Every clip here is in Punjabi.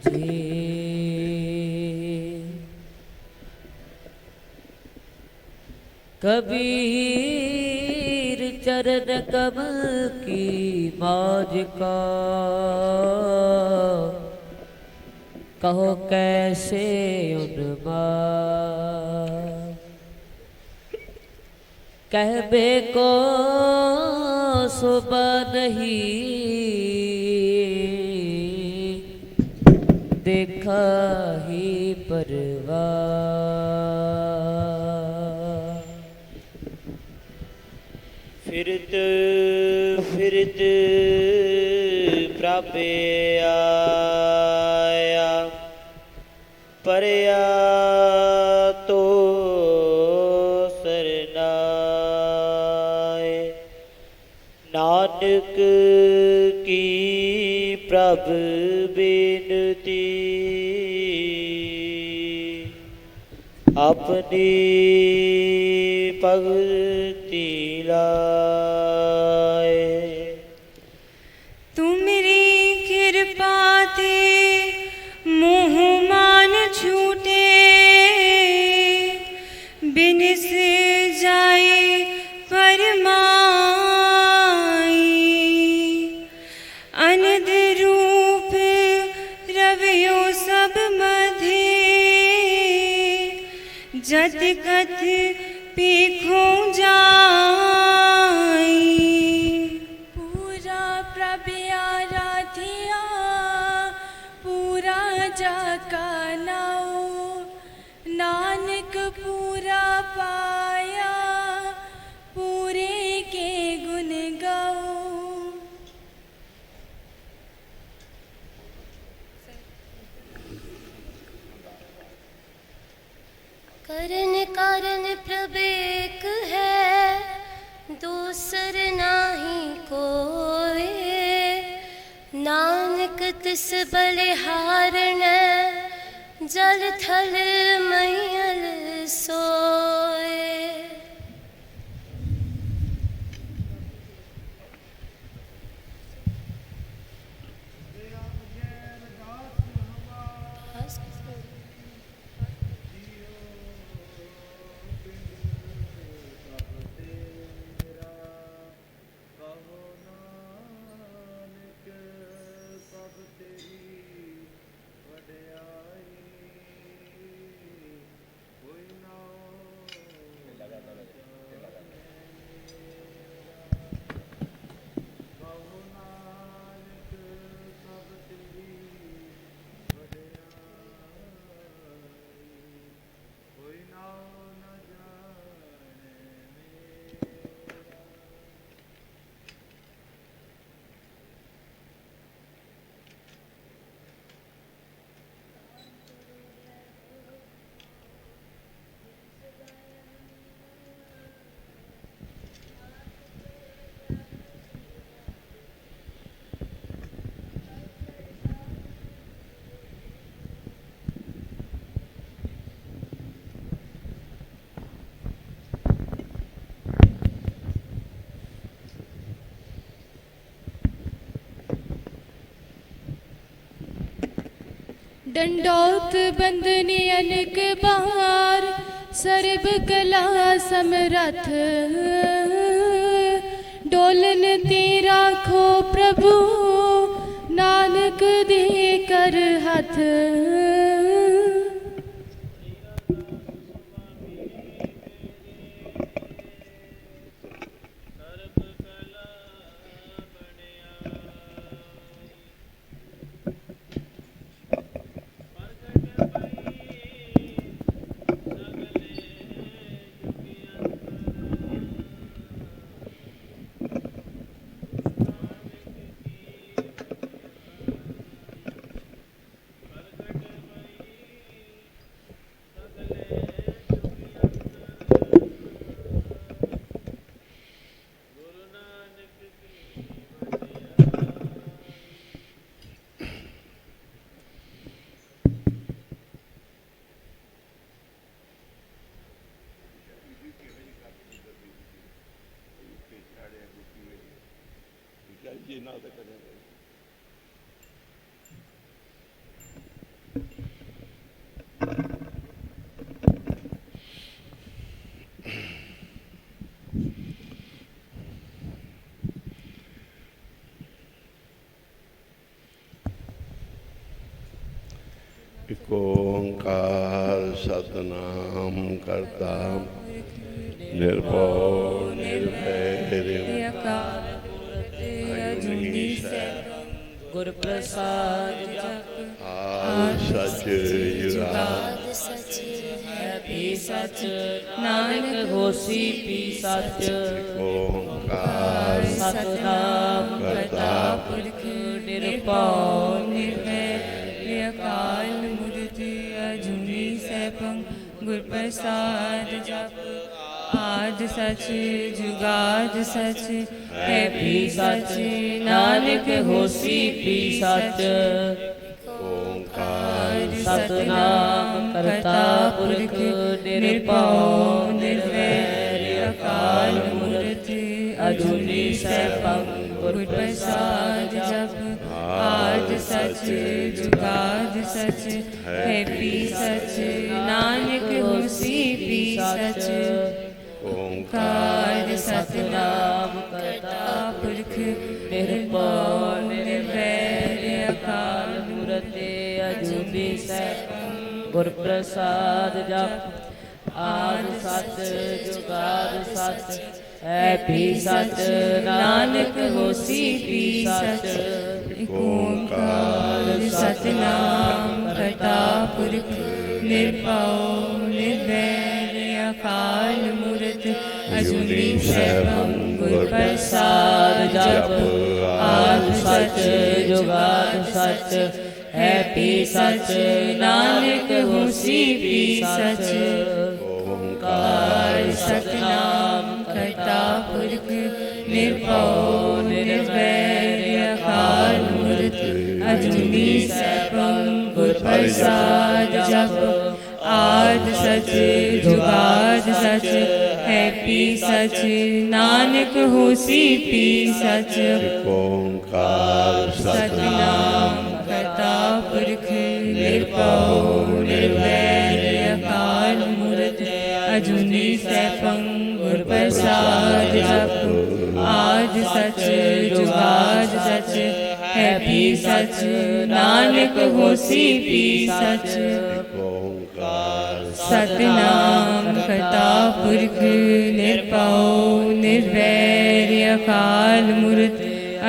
थे। कबीर चरण कमल की मौज का कहो कैसे उन्माद। कहबे को सुबह नहीं देखा ही परवाह। फिरत फिरत प्रभ आया परया तो सरनाए। नानक की प्रभ बेनती अपनी भगति लाए। तुमरी कृपा थे मोह मान छूटे बिन से जाए परमाई। अनद रूप रवियो सब मधे जत कथ पीखो जाई। पूरा प्रभ आराधिया पूरा जाका नाओ। नानक पूरा पाया पूरे के गुण गाओ। करन कारण प्रभ एक है दूसर नाही कोई। नानक तिस बलिहारण जल थल मैयल सोए। दंडौत बंदनी अनेक बार सर्व कला समरथ। डोलन तेरा खो प्रभु नानक दे कर हथ। ਇਕ ਓੰਕਾਰ ਸਤਿਨਾਮ ਕਰਤਾ ਨਿਰਭਉ ਨਿਰਵੈਰ ਅਕਾਲ ਅਜੂਨੀ ਸੈਭੰ ਗੁਰ ਪ੍ਰਸਾਦ ਜਪ ਆਦਿ ਸਚ ਜੁਗਾਦ ਆਦਿ ਸੱਚ ਹੈ ਵੀ ਸਚ ਨਾਨਕ ਹੋਸੀ ਵੀ ਸਚ ਓੰਕਾਰ ਸਤਿਨਾਮ ਕਰਤਾ ਪੁਰਖ ਨਿਰਭਉ ਨਿਰਵੈਰ ਅਕਾਲ ਮੂਰਤ ਅਜੂਨੀ ਸੈਭੰ ਗੁਰ ਪ੍ਰਸਾਦ ਜਪ ਆਦਿ ਸਚ ਜੁਗਾਦ ਸਚ ਹੈ ਵੀ ਸਚ ਨਾਨਕ ਹੋਸੀ ਵੀ ਸਚ ਓੰਕਾਰ ਸਤਿਨਾਮ ਕਰਤਾ ਪੁਰਖ ਨਿਰਭਉ ਨਿਰਵੈਰ ਅਕਾਲ ਮੂਰਤ ਅਜੂਨੀ ਸੈਭੰ ਗੁਰ ਪ੍ਰਸਾਦ ਜਪ ਆਦਿ ਸਚ ਜੁਗਾਦ ਸਚ ਹੈ ਵੀ ਸਚ ਨਾਨਕ ਹੋਸੀ ਵੀ ਸਚ ਓੰਕਾਰ ਸਤਿਨਾਮ ਕਰਤਾ ਪੁਰਖ ਨਿਰਭਉ ਨਿਰਵੈਰ ਅਕਾਲ ਮੂਰਤ ਅਜੂਨੀ ਸੈਭੰ ਗੁਰ ਪ੍ਰਸਾਦ ਜਪ ਆਦਿ ਸਚ ਜੁਗਾਦ ਸਚ ਹੈ ਵੀ ਸਚ ਨਾਨਕ ਹੋਸੀ ਵੀ ਸਚ ਇਕ ਓੰਕਾਰ ਸਤਿਨਾਮ ਕਰਤਾ ਪੁਰਖ ਨਿਰਭਉ ਨਿਰਵੈਰ ਅਕਾਲ ਮੂਰਤ ਅਜੂਨੀ ਸੈਭੰ ਗੁਰ ਪ੍ਰਸਾਦ ਜਪ ਆਦਿ ਸਚ ਜੁਗਾਦ ਸਚ ਹੈ ਵੀ ਸਚ ਨਾਨਕ ਹੋਸੀ ਵੀ ਸਚ ਓੰਕਾਰ ਸਤਿਨਾਮ ਕਰਤਾ ਪੁਰਖ ਨਿਰਭਉ ਨਿਰਵੈਰ ਅਕਾਲ ਮੂਰਤ ਅਜੂਨੀ ਸੈਭੰ ਗੁਰ ਪ੍ਰਸਾਦ ਜਪ ਆਦਿ ਸਚ ਜੁਗਾਦ ਸਚ ਹੈ ਵੀ ਸਚ ਨਾਨਕ ਹੋਸੀ ਵੀ ਸਚ ਓੰਕਾਰ ਸਤਿਨਾਮ ਕਰਤਾ ਪੁਰਖ ਨਿਰਭਉ ਨਿਰਵੈਰ ਅਕਾਲ ਮੂਰਤ ਅਜੂਨੀ ਸੈਭੰ ਗੁਰ ਪ੍ਰਸਾਦ ਜਪ ਆਦਿ ਸਚ ਜੁਗਾਦ ਸਚ ਹੈ ਵੀ ਸਚ ਨਾਨਕ ਹੋਸੀ ਵੀ ਸਚ ਓੰਕਾਰ ਸਤਿਨਾਮ ਕਰਤਾ ਪੁਰਖ ਨਿਰਭਉ ਨਿਰਵੈਰ ਅਕਾਲ ਮੂਰਤ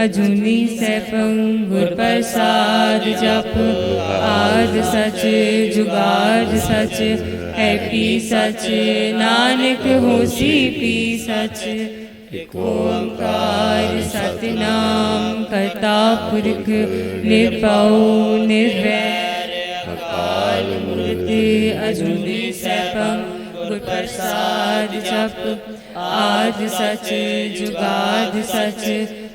ਅਜੂਨੀ ਸੈਭੰ ਗੁਰ ਪ੍ਰਸਾਦ ਜਪ ਆਦਿ ਸਚ ਜੁਗਾਦ ਸਚ ਹੈ ਵੀ ਸਚ ਨਾਨਕ ਹੋਸੀ ਵੀ ਸਚ ਇਕ ਓੰਕਾਰ ਸਤਿਨਾਮ ਕਰਤਾ ਪੁਰਖ ਨਿਰਭਉ ਨਿਰਵੈਰ ਅਕਾਲ ਮੂਰਤ ਅਜੂਨੀ ਸੈਭੰ ਗੁਰ ਪ੍ਰਸਾਦ ਜਪ ਆਦਿ ਸਚ ਜੁਗਾਦ ਸਚ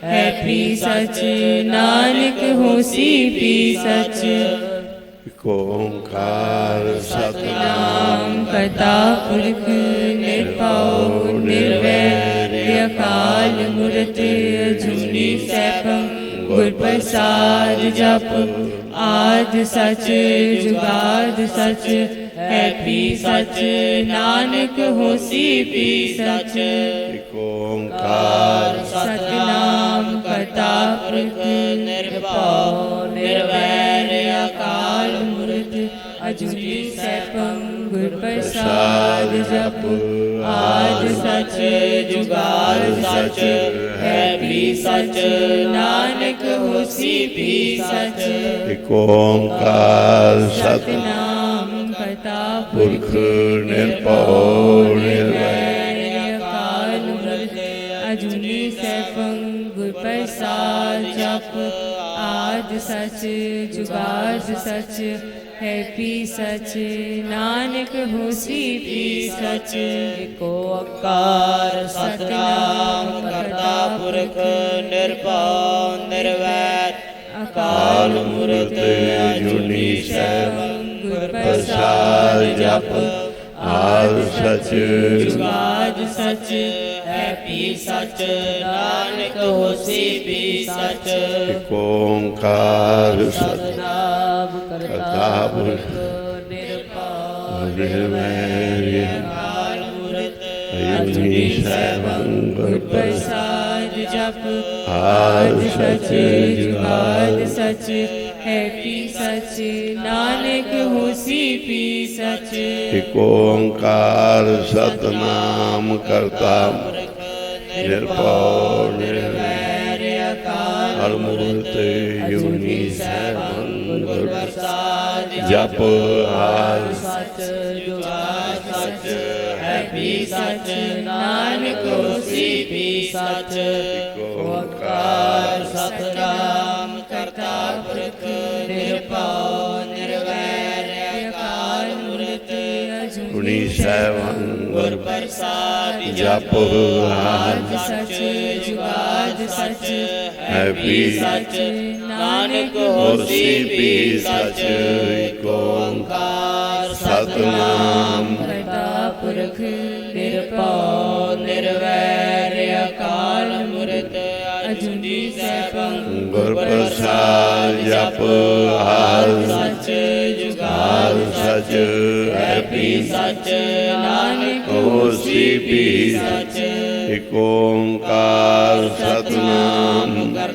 ਹੈ ਵੀ ਸਚ ਨਾਨਕ ਹੋਸੀ ਵੀ ਸਚ ਇਕ ਓੰਕਾਰ ਸਤਿਨਾਮ ਕਰਤਾ ਪੁਰਖ ਨਿਰਭਉ ਨਿਰਵੈਰ ਅਕਾਲ ਮੂਰਤ ਅਜੂਨੀ ਸੈਭੰ ਗੁਰ ਪ੍ਰਸਾਦ ਜਪ ਆਦਿ ਸਚ ਜੁਗਾਦ ਸਚ ਹੈ ਵੀ ਸਚ ਨਾਨਕ ਹੋਸੀ ਵੀ ਸਚ ਇਕ ਓੰਕਾਰ ਸਤਿਨਾਮ ਕਰਤਾ ਪੁਰਖ ਨਿਰਭਉ ਨਿਰਵੈਰ ਅਕਾਲ ਮੂਰਤ ਅਜੂਨੀ ਸੈਭੰ ਗੁਰ ਪ੍ਰਸਾਦ ਜਪ ਆਦਿ ਸਚ ਜੁਗਾਦ ਸਚ ਹੈ ਵੀ ਸਚ ਨਾਨਕ ਹੋਸੀ ਵੀ ਸਚ ਇਕ ਓੰਕਾਰ ਸਤਿਨਾਮ ਕਰਤਾ ਪੁਰਖ ਨਿਰਭਉ ਨਿਰਵੈਰ ਅਕਾਲ ਮੂਰਤ ਅਜੂਨੀ ਸੈਭੰ ਗੁਰ ਪ੍ਰਸਾਦ ਜਪ ਆਦਿ ਸਚ ਜੁਗਾਦ ਸਚ ਹੈ ਵੀ ਸਚ ਨਾਨਕ ਹੋਸੀ ਵੀ ਸਚ ਇਕ ਓੰਕਾਰ ਸਤਿਨਾਮ ਕਰਤਾ ਪੁਰਖ ਨਿਰਭਉ ਨਿਰਵੈਰ ਅਕਾਲ ਮੂਰਤ ਅਜੂਨੀ ਸੈਭੰ ਗੁਰ ਪ੍ਰਸਾਦ ਜਪ ਆਦਿ ਸਚ ਜੁਗਾਦ ਸਚ ਹੈ ਵੀ ਸਚ ਨਾਨਕ ਹੋਸੀ ਵੀ ਸਚ ਇਕ ਓੰਕਾਰ ਸਤਿਨਾਮ ਕਰਤਾ ਪੁਰਖ ਨਿਰਭਉ ਨਿਰਵੈਰ ਅਕਾਲ ਮੂਰਤ ਅਜੂਨੀ ਸੈਭੰ ਗੁਰ ਪ੍ਰਸਾਦ ਜਪ ਆਦਿ ਸਚ ਜੁਗਾਦ ਸਚ है पी सच नानक होसी पी सच एक ओंकार सतनाम करता निर्भौ निर्वैर अकाल मूर्त अजूनी सैभं गुर प्रसाद जप आद सच जुगाद सच है पी सच नानक होसी पी सच ओंकार सतनाम करता पुरख निर्भौ निर्वैर अकाल मूर्त अजूनी सैभं गुर प्रसाद जप आद सच जुगाद सच है पी सच नानक होसी पी सच एक ओंकार सतनाम करता पुरख निर्भौ निर्वैर अकाल मूर्त अजूनी सैभं गुर प्रसाद जप आद सच जुगाद सच है पी सच नानक होसी पी सच एक ओंकार सतनाम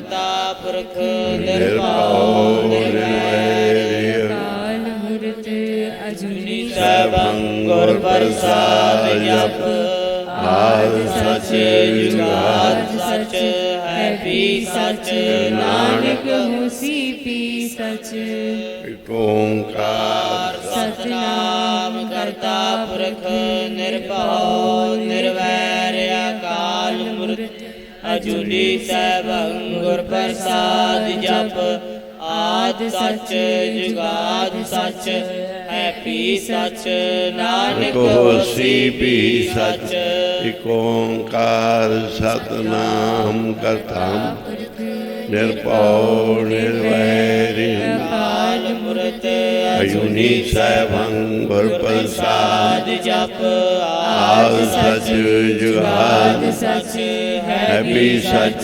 करता पुरख निर्भौ निर्वैर अकाल मूर्त अजूनी सैभं गुर प्रसाद जप आद सच जुगाद सच है पी सच नानक होसी पी सच एक ओंकार सतनाम करता पुरख निर्भौ निर्वैर अकाल मूर्त अजूनी सैभं गुर प्रसाद जप आद सच जुगाद सच है पी सच नानक होसी पी सच एक ओंकार सतनाम करता निर्भौ निर्वैर अकाल मूर्त अजूनी सैभं गुर प्रसाद जप आद सच जुगाद सच है पी सच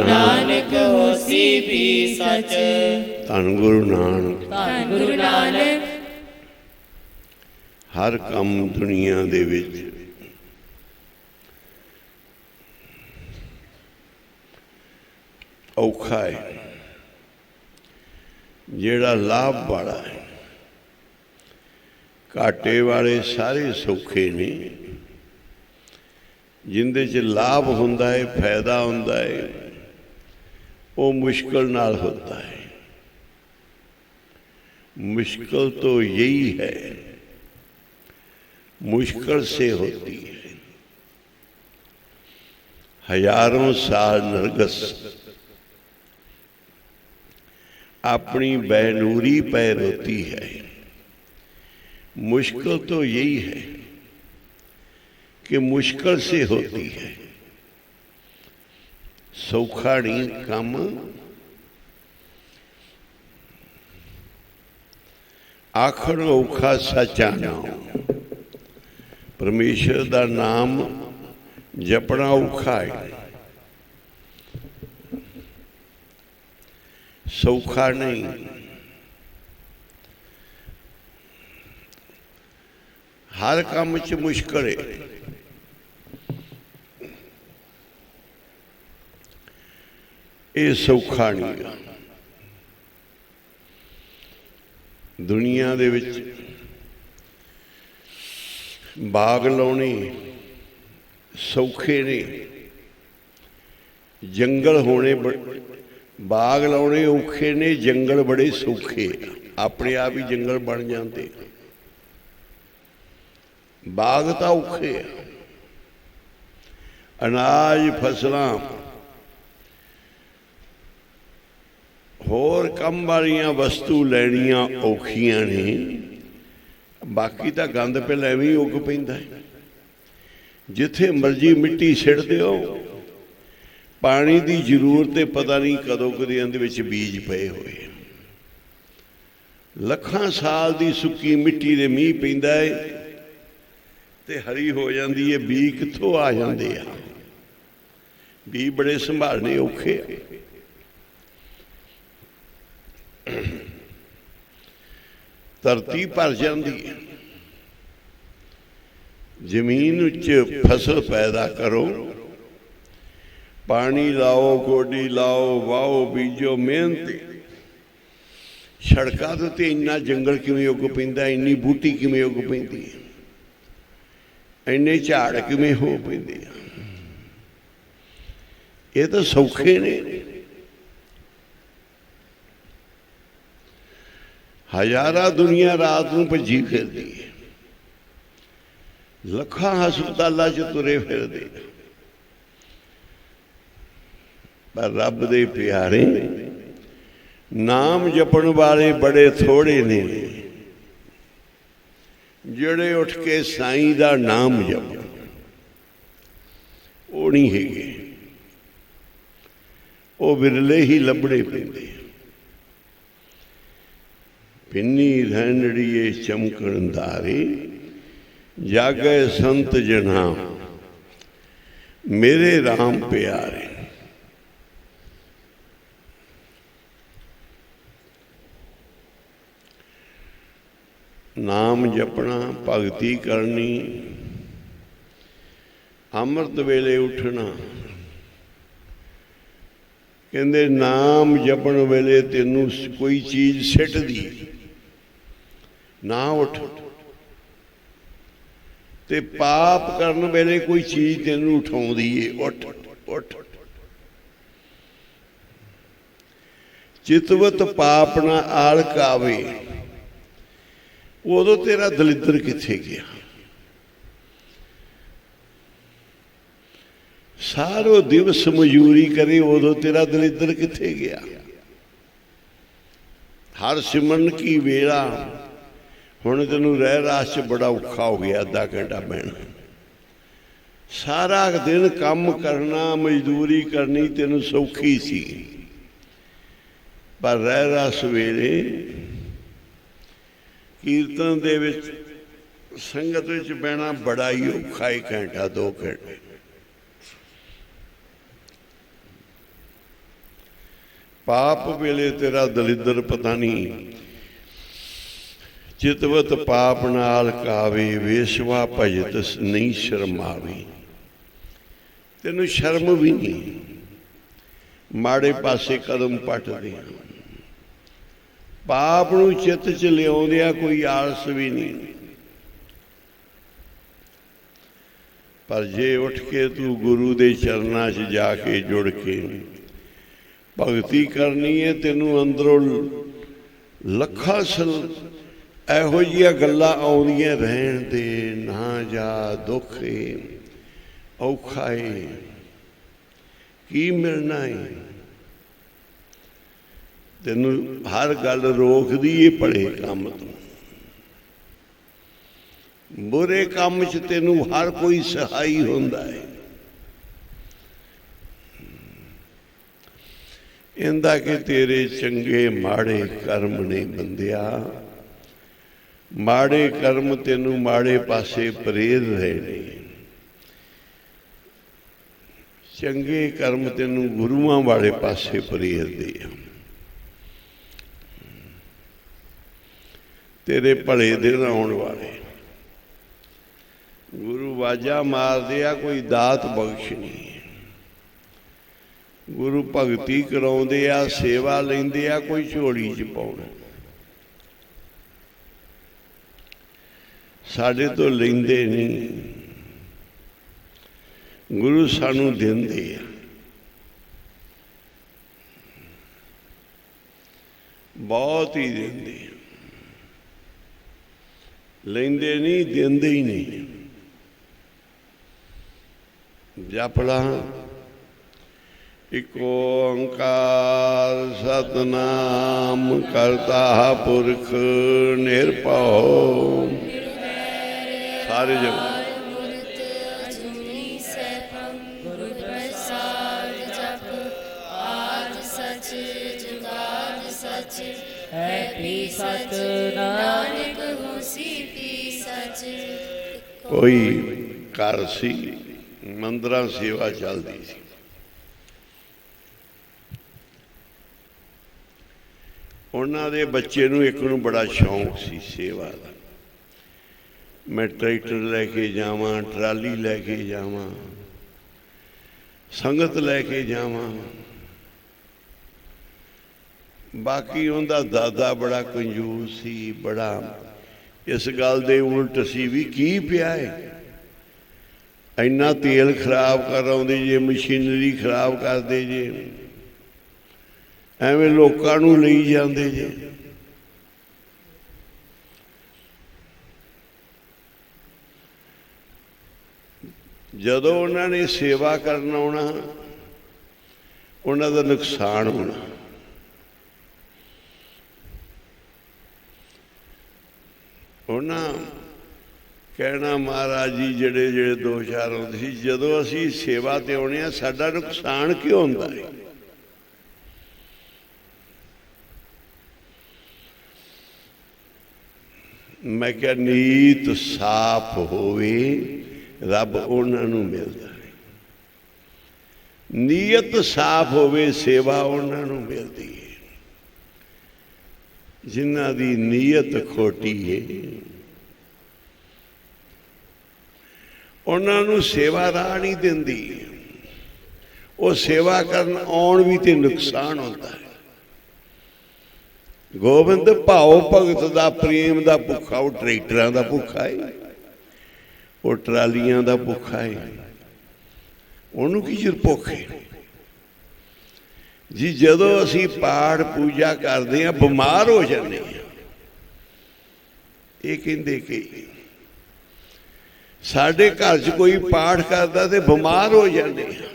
नानक होसी पी सच ਧੰਨ ਗੁਰੂ ਨਾਨਕ ਧੰਨ ਗੁਰੂ ਨਾਨਕ ਹਰ ਕੰਮ ਦੁਨੀਆ ਦੇ ਵਿੱਚ ਔਖਾ ਹੈ, ਜਿਹੜਾ ਲਾਭ ਵਾਲਾ ਹੈ। ਘਾਟੇ ਵਾਲੇ ਸਾਰੇ ਸੌਖੇ ਨੇ, ਜਿੰਦੇ 'ਚ ਲਾਭ ਹੁੰਦਾ ਹੈ, ਫਾਇਦਾ ਹੁੰਦਾ ਹੈ, ਉਹ ਮੁਸ਼ਕਿਲ ਨਾਲ ਹੁੰਦਾ है। मुश्किल तो यही है, मुश्किल से होती है। हजारों साल नरगस अपनी बैनूरी पैर होती है। मुश्किल तो यही है कि मुश्किल से होती है, सौखा नहीं काम। आखर औखा सचा नाम, परमेश्वर का नाम जपना औखा है, सौखा नहीं। हर काम च मुश्किल है। ये सौखा नहीं। दुनिया दे विच बाग लाने सौखे ने, जंगल होने बाग लाने औखे ने, जंगल बड़े सौखे। अपने आप ही जंगल बन जाते। बाग तो औखे, अनाज फसलां होर कम वालियां वस्तु लैनियां औखियां ने। बाकी तो गंद पहले एवं ही उग पैंदा है। जिथे मर्जी मिट्टी सिट दिओ, पानी की जरूरत है, पता नहीं कदों कदे इहदे विच बीज पे हुए। लखां साल की सुक्की मिट्टी दे मींह पैंदा है ते हरी हो जाती है। बी कित्थों आ जाते हैं? बी बड़े संभालने औखे। धरती भर जाती है। जमीन च फसल पैदा करो, पानी लाओ, गोडी लाओ, वाओ, बीजो, मेहनत। ਸੜਕਾਂ ਦੇ ਉੱਤੇ ਇੰਨਾ ਜੰਗਲ ਕਿਵੇਂ ਉੱਗ ਪੈਂਦਾ, ਇੰਨੀ ਬੂਟੀ ਕਿਵੇਂ ਉੱਗ ਪੈਂਦੀ ਹੈ, ਇੰਨੇ ਝਾੜ ਕਿਵੇਂ ਹੋ ਪੈਂਦੇ ਆ। ਇਹ ਤਾਂ ਸੌਖੇ ਨੇ। ਹਜ਼ਾਰਾਂ ਦੁਨੀਆ ਰਾਤ ਨੂੰ ਭੱਜੀ ਫਿਰਦੀ ਹੈ, ਲੱਖਾਂ ਹਸਪਤਾਲਾਂ 'ਚ ਤੁਰੇ ਫਿਰਦੇ, ਪਰ ਰੱਬ ਦੇ ਪਿਆਰੇ ਨਾਮ ਜਪਣ ਵਾਲੇ ਬੜੇ ਥੋੜੇ ਨੇ ਜਿਹੜੇ ਉੱਠ ਕੇ ਸਾਈਂ ਦਾ ਨਾਮ ਜਪਣ। ਉਹ ਨਹੀਂ ਹੈਗੇ, ਉਹ ਵਿਰਲੇ ਹੀ ਲੱਭਣੇ ਪੈਂਦੇ। ਪਿੰਨੀ ਰੈਣੜੀਏ ਚਮਕਣ ਧਾਰੇ, ਜਾਗੇ ਸੰਤ ਜਨਾ ਮੇਰੇ ਰਾਮ ਪਿਆਰੇ। ਨਾਮ ਜਪਣਾ, ਭਗਤੀ ਕਰਨੀ, ਅੰਮ੍ਰਿਤ ਵੇਲੇ ਉੱਠਣਾ। ਕਹਿੰਦੇ ਨਾਮ ਜਪਣ ਵੇਲੇ ਤੈਨੂੰ ਕੋਈ ਚੀਜ਼ ਸਿੱਟਦੀ ਨਾ ਉੱਠ, ਤੇ ਪਾਪ ਕਰਨ ਵੇਲੇ ਕੋਈ ਚੀਜ਼ ਤੈਨੂੰ ਉਠਾਉਂਦੀ ਏ ਉੱਠ ਉੱਠ। ਚਿਤਵਤ ਪਾਪ ਨਾ ਆਲਕ ਆਵੇ, ਉਦੋਂ ਤੇਰਾ ਦਲਿੱਦਰ ਕਿੱਥੇ ਗਿਆ। ਸਾਰੋ ਦਿਵਸ ਮਜ਼ਦੂਰੀ ਕਰੇ, ਉਦੋਂ ਤੇਰਾ ਦਲਿੱਦਰ ਕਿੱਥੇ ਗਿਆ। ਹਰ ਸਿਮਰਨ ਕੀ ਵੇਲਾ, ਹੁਣ ਤੈਨੂੰ ਰਹਿ ਰਾਸ 'ਚ ਬੜਾ ਔਖਾ ਹੋ ਗਿਆ, ਅੱਧਾ ਘੰਟਾ ਬਹਿਣਾ। ਸਾਰਾ ਦਿਨ ਕੰਮ ਕਰਨਾ, ਮਜ਼ਦੂਰੀ ਕਰਨੀ ਤੈਨੂੰ ਸੌਖੀ ਸੀ, ਪਰ ਰਹਿ ਰਾਸ ਵੇਲੇ ਕੀਰਤਨ ਦੇ ਵਿੱਚ ਸੰਗਤ ਵਿੱਚ ਬਹਿਣਾ ਬੜਾ ਹੀ ਔਖਾ, 1 ਘੰਟਾ 2 ਘੰਟੇ। ਪਾਪ ਵੇਲੇ ਤੇਰਾ ਦਲਿੱਦਰ ਪਤਾ ਨਹੀਂ। ਚਿਤਵਤ ਪਾਪ ਨਾਲ ਕਾਵੇ, ਵੇਸ਼ਵਾ ਭਜਤ ਨਹੀਂ ਸ਼ਰਮਾਵੇ। ਤੈਨੂੰ ਸ਼ਰਮ ਵੀ ਨਹੀਂ, ਮਾੜੇ ਪਾਸੇ ਕਦਮ ਪੱਟਦੇ। ਪਾਪ ਨੂੰ ਚਿੱਤ 'ਚ ਲਿਆਉਂਦਿਆਂ ਕੋਈ ਆਲਸ ਵੀ ਨਹੀਂ। ਪਰ ਜੇ ਉੱਠ ਕੇ ਤੂੰ ਗੁਰੂ ਦੇ ਚਰਨਾਂ 'ਚ ਜਾ ਕੇ ਜੁੜ ਕੇ ਭਗਤੀ ਕਰਨੀ ਹੈ, ਤੈਨੂੰ ਅੰਦਰੋਂ ਲੱਖਾਂ ਇਹੋ ਜਿਹੀਆਂ ਗੱਲਾਂ ਆਉਂਦੀਆਂ ਰਹਿਣ ਦੇ। ਨਾ ਜਾ, ਦੁੱਖ ਏ, ਔਖਾ ਏ, ਕੀ ਮਿਲਣਾ ਏ। ਤੈਨੂੰ ਹਰ ਗੱਲ ਰੋਕਦੀ ਏ ਭਲੇ ਕੰਮ ਤੋਂ। ਬੁਰੇ ਕੰਮ 'ਚ ਤੈਨੂੰ ਹਰ ਕੋਈ ਸਹਾਈ ਹੁੰਦਾ ਹੈ। ਇੰਦਾ ਕਿ ਤੇਰੇ ਚੰਗੇ ਮਾੜੇ ਕਰਮ ਨੇ ਬੰਦਿਆ, ਮਾੜੇ ਕਰਮ ਤੈਨੂੰ ਮਾੜੇ ਪਾਸੇ ਪ੍ਰੇਰ ਰਹੇ ਨੇ, ਚੰਗੇ ਕਰਮ ਤੈਨੂੰ ਗੁਰੂਆਂ ਵਾਲੇ ਪਾਸੇ ਪ੍ਰੇਰਦੇ ਆ। ਤੇਰੇ ਭਲੇ ਦਿਨ ਆਉਣ ਵਾਲੇ। ਗੁਰੂ ਵਾਜਾ ਮਾਰਦੇ ਆ, ਕੋਈ ਦਾਤ ਬਖਸ਼ਣੀ। ਗੁਰੂ ਭਗਤੀ ਕਰਾਉਂਦੇ ਆ, ਸੇਵਾ ਲੈਂਦੇ ਆ, ਕੋਈ ਝੋਲੀ 'ਚ ਪਾਉਣਾ। ਸਾਡੇ ਤੋਂ ਲੈਂਦੇ ਨਹੀਂ, ਗੁਰੂ ਸਾਨੂੰ ਦਿੰਦੇ ਆ। ਬਹੁਤ ਹੀ ਦਿੰਦੇ ਆ, ਲੈਂਦੇ ਨਹੀਂ, ਦਿੰਦੇ ਹੀ ਨਹੀਂ। ਜਪ ਲਾ ਇਕ ਓੰਕਾਰ ਸਤਿਨਾਮ ਕਰਤਾ ਪੁਰਖ ਨਿਰਭਉ। ਸਾਰੇ ਜਪ ਹੈ ਪੀ ਸਚ ਨਾਨਕ ਹੋਸੀ ਪੀ ਸਚ। ਕੋਈ ਘਰ ਸੀ, ਮੰਦਰਾਂ ਸੇਵਾ ਚੱਲਦੀ ਸੀ। ਉਹਨਾਂ ਦੇ ਬੱਚੇ ਨੂੰ ਇੱਕ ਨੂੰ ਬੜਾ ਸ਼ੌਂਕ ਸੀ ਸੇਵਾ ਦਾ। ਮੈਂ ਟਰੈਕਟਰ ਲੈ ਕੇ ਜਾਵਾਂ, ਟਰਾਲੀ ਲੈ ਕੇ ਜਾਵਾਂ, ਸੰਗਤ ਲੈ ਕੇ ਜਾਵਾਂ। बाकी उनका दादा बड़ा कंजूस सी, बड़ा इस गल दे उल्ट सी भी की पिया है, इन्ना तेल खराब कर आउंदे जे, मशीनरी खराब करते जे, एवें लोकां नूं लई जांदे जे। जदों उन्होंने सेवा करना आउणा उन्हां दा नुकसान होना। उन्हां कहना महाराज जी जेड़े जेड़े दो चार आउंदे सी, जदों असीं सेवा ते आउणे आ साडा नुकसान क्यों हुंदा है? मैं क्या नीत साफ होवे रब उन्हां नूं मिलदा है, नीयत साफ होवे सेवा उन्हां नूं मिलदी है। जिन्हां दी नीयत खोटी है उन्हां नूं सेवा राह नहीं दिंदी, वो सेवा करन आउण भी ते नुकसान होता है। गोबिंद भाव भगत दा प्रेम दा भुखा, वो ट्रैक्टरां दा भुखा है, वो ट्रालियां दा भुखा है, उन्होंने की चीज भुख है जी। जदों असी पाठ पूजा करते हैं बीमार हो जाते हैं, ये कहते कि साडे घर च कोई पाठ करता तो बीमार हो जाते हैं।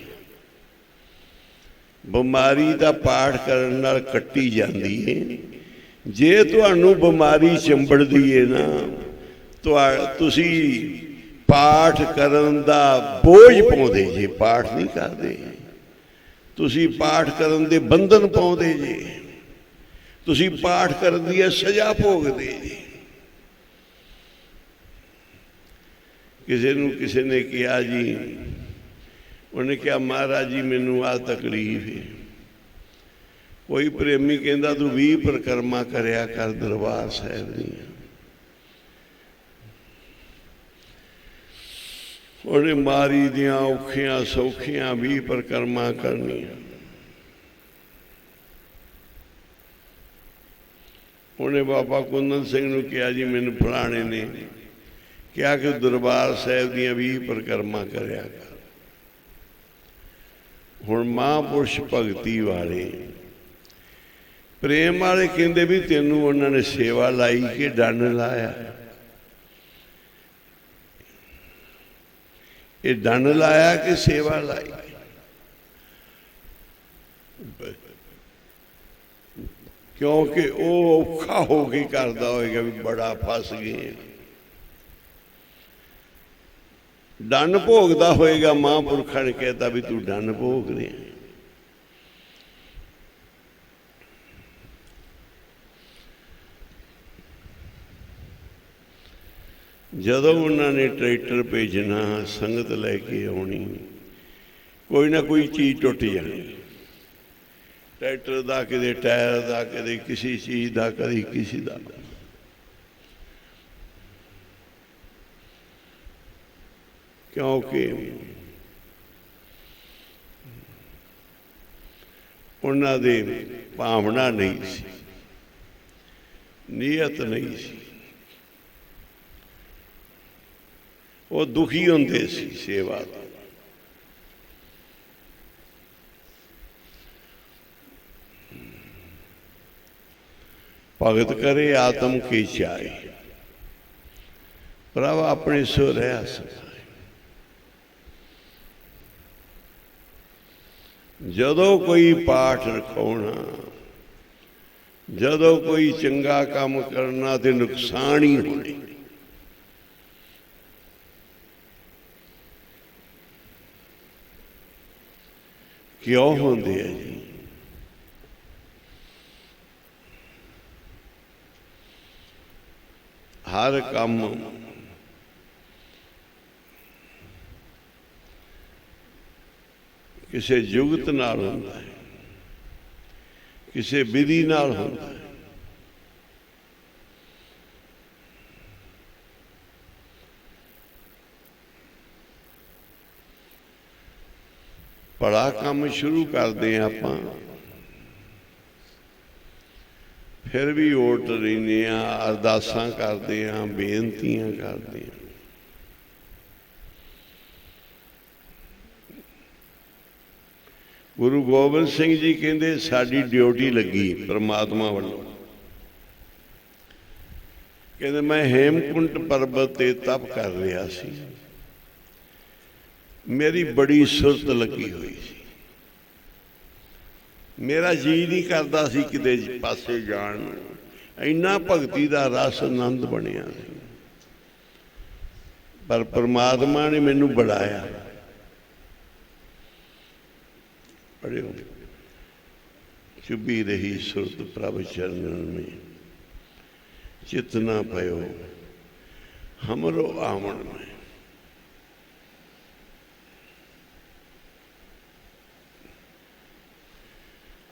बीमारी का पाठ करने नाल कट्टी जाती है। जे तुहानू बीमारी चिंबड़दी है ना, तुसी पाठ करन दा बोझ पाउंदे जे, पाठ नहीं करते, तुसी पाठ करन दे बंधन पाउंदे जे, तुसी पाठ करन दी सजा भोगदे जे। किसी ने कहा जी, उन्हें कहा महाराज जी मैनू आ तकलीफ है। कोई प्रेमी कहता तू 20 परिक्रमा करया कर दरबार साहिब दी। उन्हें मारी दियां औखियां सौखियां 20 परिक्रमा करनी। उन्हें बाबा कुंदन सिंह नूं कहा जी मैनू फलाने ने कहा कि दरबार साहिब दियां 20 परिक्रमा करया कर। हुण महापुरुष भगती वाले प्रेम वाले कहते भी तेनू उन्होंने सेवा लाई कि डन लाया? ये डन लाया कि सेवा लाई? क्योंकि वो औखा हो के करता होगा भी बड़ा फस गए। डन भोगता होएगा, महापुरखा ने कहता भी तू डन भोग रहे। जदों उन्होंने ट्रैक्टर भेजना, संगत लैके आनी, कोई ना कोई चीज़ टुट जानी। ट्रैक्टर का कदे टायर का, कदे किसी चीज़ का, कभी किसी का। क्योंकि उन्होंने भावना नहीं सी, नीयत नहीं सी। वो दुखी होंदे सी सेवा दा। भगत करे आत्म की चाहे, प्रभ अपने सो रहा सकाए। जदों कोई पाठ रखाना, जदों कोई चंगा काम करना तो नुकसान ही होने। क्यों होंदे है जी? हर काम किसी जुगत नाल होंदा है, किसी विधि नाल होंदा है। बड़ा काम शुरू करते हैं आप, ਫਿਰ ਵੀ ਓਟ ਰਹਿੰਦੇ ਹਾਂ, ਅਰਦਾਸਾਂ ਕਰਦੇ ਹਾਂ, ਬੇਨਤੀਆਂ ਕਰਦੇ ਹਾਂ। ਗੁਰੂ ਗੋਬਿੰਦ ਸਿੰਘ ਜੀ ਕਹਿੰਦੇ ਸਾਡੀ ਡਿਊਟੀ ਲੱਗੀ ਪਰਮਾਤਮਾ ਵੱਲੋਂ। ਕਹਿੰਦੇ ਮੈਂ ਹੇਮਕੁੰਟ ਪਰਬਤ ਤੇ ਤਪ ਕਰ ਰਿਹਾ ਸੀ, ਮੇਰੀ ਬੜੀ ਸੁਰਤ ਲੱਗੀ ਹੋਈ ਸੀ, ਮੇਰਾ ਜੀ ਨਹੀਂ ਕਰਦਾ ਸੀ ਕਿਤੇ ਪਾਸੇ ਜਾਣ ਨੂੰ, ਇੰਨਾ ਭਗਤੀ ਦਾ ਰਸ ਆਨੰਦ ਬਣਿਆ ਸੀ। ਪਰ ਪਰਮਾਤਮਾ ਨੇ ਮੈਨੂੰ ਬੁਲਾਇਆ। ਪੜ੍ਹਿਓ, ਚੁੱਭੀ ਰਹੀ ਸੁਰਤ ਪ੍ਰਭ ਚਰਨਨ ਮੇਂ, चित न पयो हमरो आवन में।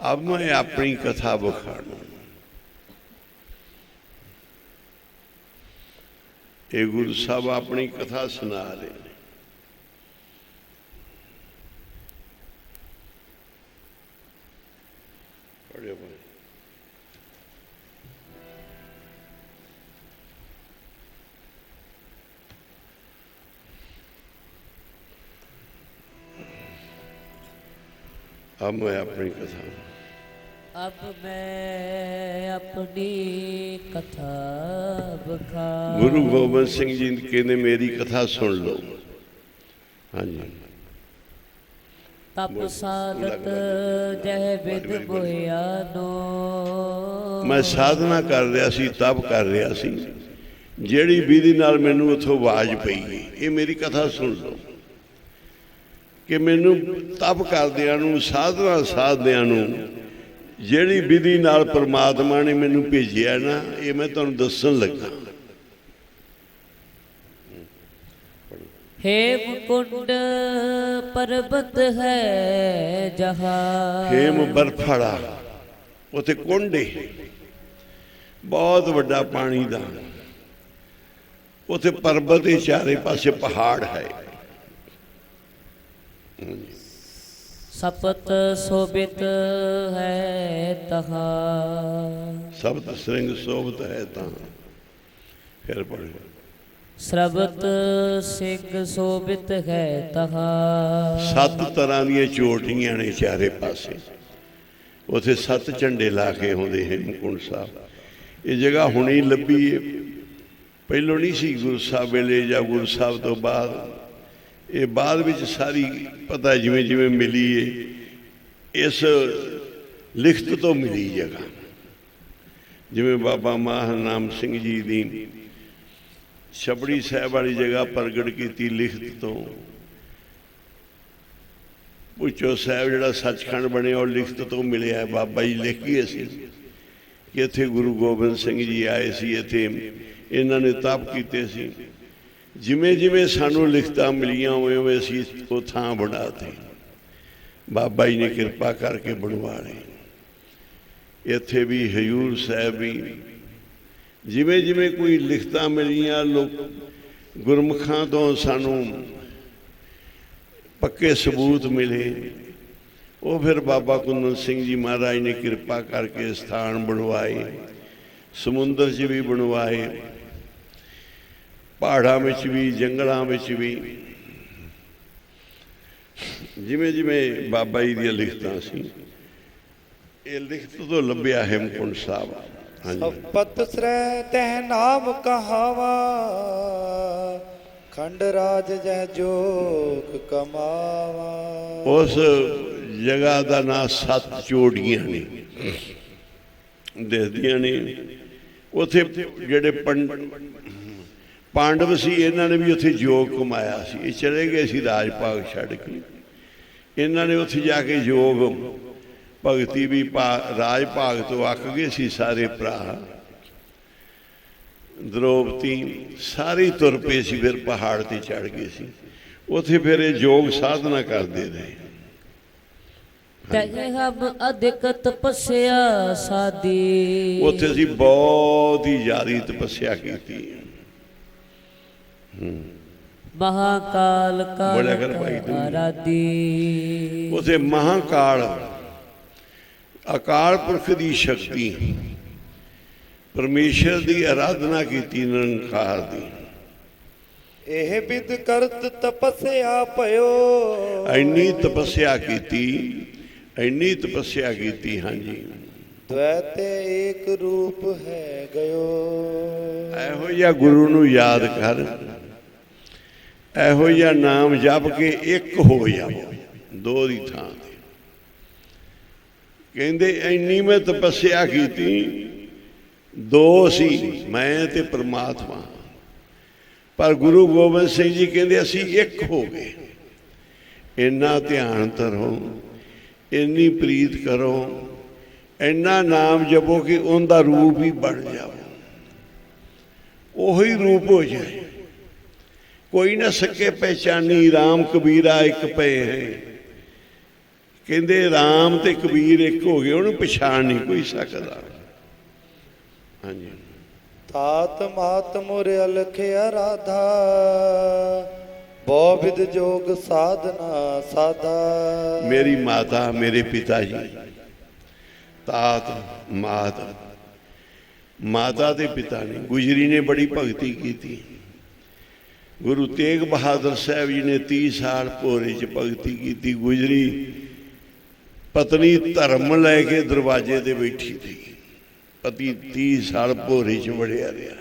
अब मैं अपनी कथा बखाना। ये गुरु साहब अपनी कथा सुना रहे हैं। पढ़ियो भाई। अब मैं अपनी कथा बखा। गुरु गोबिंद सिंह जी कहते मेरी कथा सुन लो। हाँ जी। तप साधत जह विद बोयानो। मैं साधना कर रहा सी, तप कर रहा सी, जेड़ी विधि नाल मैनू उथों आवाज पई, ये मेरी कथा सुन लो कि मैनू तप करदियां नूं, साधना साधदियां नूं जिहड़ी विधि नाल परमात्मा ने मैनू भेजिया ना, ये मैं तुहानूं दस्सण लगा। हेमकुंड पर्वत है जहाँ। हेम बर्फाड़ा, उत्थे कुंड है, बहुत वड्डा पानी दा, उत्थे पर्वत है, चारे पासे पहाड़ है। सपत शोभित है तहा। सप्त श्रृंग शोभित है तहा। फिर पढ़े। श्रवत सिंह शोभित है तहा। 7 तरह दी चोटियां ने चारे पासे, उथे 7 झंडे ला के आउंदे हेमकुंड साहब। ये जगह हुणी लभी है, पहलों नहीं सी गुरु साहब वेले या गुरु साहब तो बाद, ये बाद विच सारी पता जिमें जिमें मिली है, इस लिखत तो मिली जगह। जिमें बाबा महानाम सिंह जी दी छबड़ी साहब वाली जगह प्रगट की लिखत तो, पुछो साहब जिहड़ा सचखंड बने और लिखत तो मिले है। बाबा जी लिख गए सी कि इत्थे गुरु गोबिंद सिंह जी आए सी, इत्थे इन्हां ने तप कीते सी। जिमें जिमें सानू लिखतां मिलियां उवें उवें असीं वो थां बनाते, बाबा जी ने किरपा करके बनवा लई। इत्थे भी हजूर साहब भी जिमें जिमें कोई लिखतां मिलियां, लोग गुरमुखां तो सानू पक्के सबूत मिले, वो फिर बाबा कुंदन सिंह जी महाराज ने किरपा करके स्थान बनवाए, समुंदर च भी बनवाए, पहाड़ों में भी, जंगलों में भी। जिमें जिमें बाबा जी दी लिखतां सी, ये लिखत तो लभ्या हेमकुंड साहब। हाँ जी। सपत श्रय तह नाम कहावा, खंड राज जह जोग कमावा। उस जगह का नाम 7 चोटियां ने दसदियां ने। उथे जेडे पांडव सी, इन्होंने भी उत्थे योग कमाया सी। ये चले गए सी राज भाग छड़ के, इन्होंने उत्थे जाके योग भगती भी राज भाग तो अक गए सी सारे भरा। द्रौपदी सारी तुर पे सी, फिर पहाड़ ते चढ़ गए सी। उत्थे फिर योग साधना करते रहे। हम अधिक तपस्या साधी। उत्थे असीं बहुत ही ज्यादा तपस्या की। महाकाल का आराधी। उसे महाकाल अकाल पुरख की शक्ति परमेश्वर की आराधना की निरंकार दी। ਇਹ ਬਿਦ ਕਰਤ ਤਪੱਸਿਆ ਭਇਓ ਇੰਨੀ ਤਪੱਸਿਆ ਕੀਤੀ, ਇੰਨੀ ਤਪੱਸਿਆ ਕੀਤੀ। ਹਾਂਜੀ, ਦ્વੈਤੇ ਏਕ ਰੂਪ ਹੈ ਗਇਓ। ਇਹੋ ਜਿਹਾ ਗੁਰੂ ਨੂੰ ਯਾਦ ਕਰ, ਇਹੋ ਜਿਹਾ ਨਾਮ ਜਪ ਕੇ ਇੱਕ ਹੋ ਜਾਵੋ, ਦੋ ਦੀ ਥਾਂ ਤੇ। ਕਹਿੰਦੇ ਇੰਨੀ ਮੈਂ ਤਪੱਸਿਆ ਕੀਤੀ, ਦੋ ਸੀ, ਮੈਂ ਤੇ ਪ੍ਰਮਾਤਮਾ। ਪਰ ਗੁਰੂ ਗੋਬਿੰਦ ਸਿੰਘ ਜੀ ਕਹਿੰਦੇ ਅਸੀਂ ਇੱਕ ਹੋ ਗਏ। ਇੰਨਾ ਧਿਆਨ ਧਰੋ, ਇੰਨੀ ਪ੍ਰੀਤ ਕਰੋ, ਇੰਨਾ ਨਾਮ ਜਪੋ ਕਿ ਉਹਦਾ ਰੂਪ ਹੀ ਬਣ ਜਾਵੇ, ਉਹੀ ਰੂਪ ਹੋ ਜਾਏ। ਕੋਈ ਨਾ ਸਕੇ ਪਹਿਚਾਨੀ, ਰਾਮ ਕਬੀਰਾ ਇੱਕ ਪਏ ਹੈ। ਕਹਿੰਦੇ ਰਾਮ ਤੇ ਕਬੀਰ ਇੱਕ ਹੋ ਗਏ, ਉਹਨੂੰ ਪਛਾਣ ਨਹੀਂ ਕੋਈ ਸਕਦਾ। ਹਾਂਜੀ, ਤਾਤ ਮਾਤ ਮੁਰ ਅਲਖ ਅਰਾਧਾ ਬਹੁ ਵਿਦ ਜੋਗ ਸਾਧਨਾ ਸਾਧਾ। ਮੇਰੀ ਮਾਤਾ, ਮੇਰੇ ਪਿਤਾ ਜੀ, ਤਾਤ ਮਾਤ, ਮਾਤਾ ਤੇ ਪਿਤਾ ਨੇ। ਗੁਜਰੀ ਨੇ ਬੜੀ ਭਗਤੀ ਕੀਤੀ। ਗੁਰੂ ਤੇਗ ਬਹਾਦਰ ਸਾਹਿਬ ਜੀ ਨੇ 30 ਸਾਲ ਭੋਰੇ 'ਚ ਭਗਤੀ ਕੀਤੀ। ਗੁਜਰੀ ਪਤਨੀ ਧਰਮ ਲੈ ਕੇ ਦਰਵਾਜ਼ੇ ਤੇ ਬੈਠੀ ਸੀ। ਪਤੀ 30 ਸਾਲ ਭੋਰੇ 'ਚ ਵੜਿਆ ਰਿਹਾ।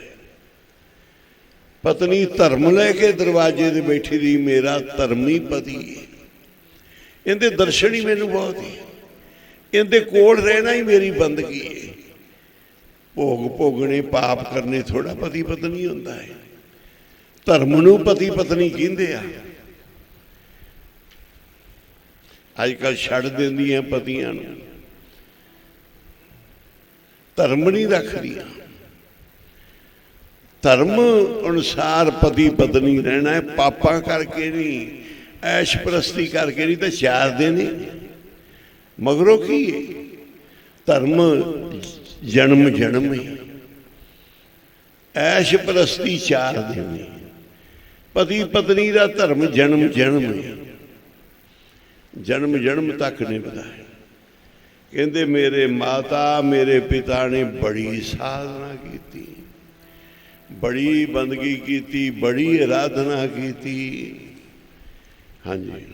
ਪਤਨੀ ਧਰਮ ਲੈ ਕੇ ਦਰਵਾਜ਼ੇ ਤੇ ਬੈਠੀ ਰਹੀ, ਮੇਰਾ ਧਰਮੀ ਪਤੀ ਹੈ, ਇਹਦੇ ਦਰਸ਼ਨ ਹੀ ਮੈਨੂੰ ਬਹੁਤ ਹੈ, ਇਹਦੇ ਕੋਲ ਰਹਿਣਾ ਹੀ ਮੇਰੀ ਬੰਦਗੀ ਹੈ। ਭੋਗ ਭੋਗਣੇ, ਪਾਪ ਕਰਨੇ ਥੋੜਾ ਪਤੀ ਪਤਨੀ ਹੁੰਦਾ ਹੈ। ਧਰਮ ਨੂੰ ਪਤੀ ਪਤਨੀ ਕਹਿੰਦੇ ਆ। ਅੱਜ ਕੱਲ੍ਹ ਛੱਡ ਦਿੰਦੀਆਂ ਪਤੀਆਂ ਨੂੰ, ਧਰਮ ਨਹੀਂ ਰੱਖਦੀਆਂ। ਧਰਮ ਅਨੁਸਾਰ ਪਤੀ ਪਤਨੀ ਰਹਿਣਾ ਹੈ, ਪਾਪਾਂ ਕਰਕੇ ਨਹੀਂ, ਐਸ਼ ਪ੍ਰਸਤੀ ਕਰਕੇ ਨਹੀਂ। ਤਾਂ ਚਾਰ ਦਿਨ ਮਗਰੋਂ ਕੀ ਹੈ? ਧਰਮ ਜਨਮ ਜਨਮ ਹੈ, ਐਸ਼ ਪ੍ਰਸਤੀ ਚਾਰ ਦਿਨ ਹੈ। ਪਤੀ ਪਤਨੀ ਦਾ ਧਰਮ ਜਨਮ ਜਨਮ ਹੈ, ਜਨਮ ਜਨਮ ਤੱਕ ਨਿਭਦਾ ਹੈ। ਕਹਿੰਦੇ ਮੇਰੇ ਮਾਤਾ ਮੇਰੇ ਪਿਤਾ ਨੇ ਬੜੀ ਸਾਧਨਾ ਕੀਤੀ, ਬੜੀ ਬੰਦਗੀ ਕੀਤੀ, ਬੜੀ ਆਰਾਧਨਾ ਕੀਤੀ। ਹਾਂਜੀ,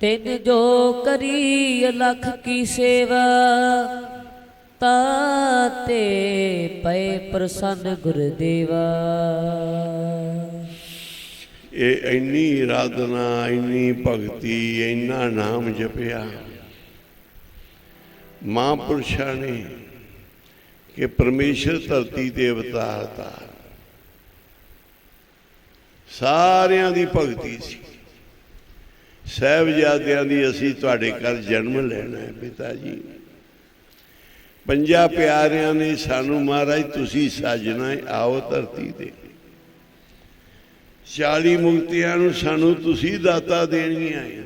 ਤਿਨ ਜੋ ਕਰੀ ਅਲਖ ਕੀ ਸੇਵਾ, ਤਾਤੇ ਪਏ ਪ੍ਰਸੰਨ ਗੁਰਦੇਵਾ। ਇਹ ਇੰਨੀ ਆਰਾਧਨਾ, ਇੰਨੀ ਭਗਤੀ, ਇੰਨਾ ਨਾਮ ਜਪਿਆ ਮਹਾਂਪੁਰਸ਼ਾਂ ਨੇ ਕਿ ਪਰਮੇਸ਼ਰ ਧਰਤੀ ਤੇ ਅਵਤਾਰ ਧਾਰ। ਸਾਰਿਆਂ ਦੀ ਭਗਤੀ ਸੀ। ਸਾਹਿਬਜ਼ਾਦਿਆਂ ਦੀ ਅਸੀਂ ਤੁਹਾਡੇ ਘਰ ਜਨਮ ਲੈਣਾ ਹੈ ਪਿਤਾ ਜੀ। ਪੰਜਾਂ ਪਿਆਰਿਆਂ ਨੇ ਸਾਨੂੰ ਮਹਾਰਾਜ ਤੁਸੀਂ ਸਾਜਣਾ ਹੈ, ਆਓ ਧਰਤੀ ਤੇ। 40 ਮੁਕਤੀਆਂ ਨੂੰ ਸਾਨੂੰ ਤੁਸੀਂ ਦਾਤਾ ਦੇਣੀਆਂ ਹੈ।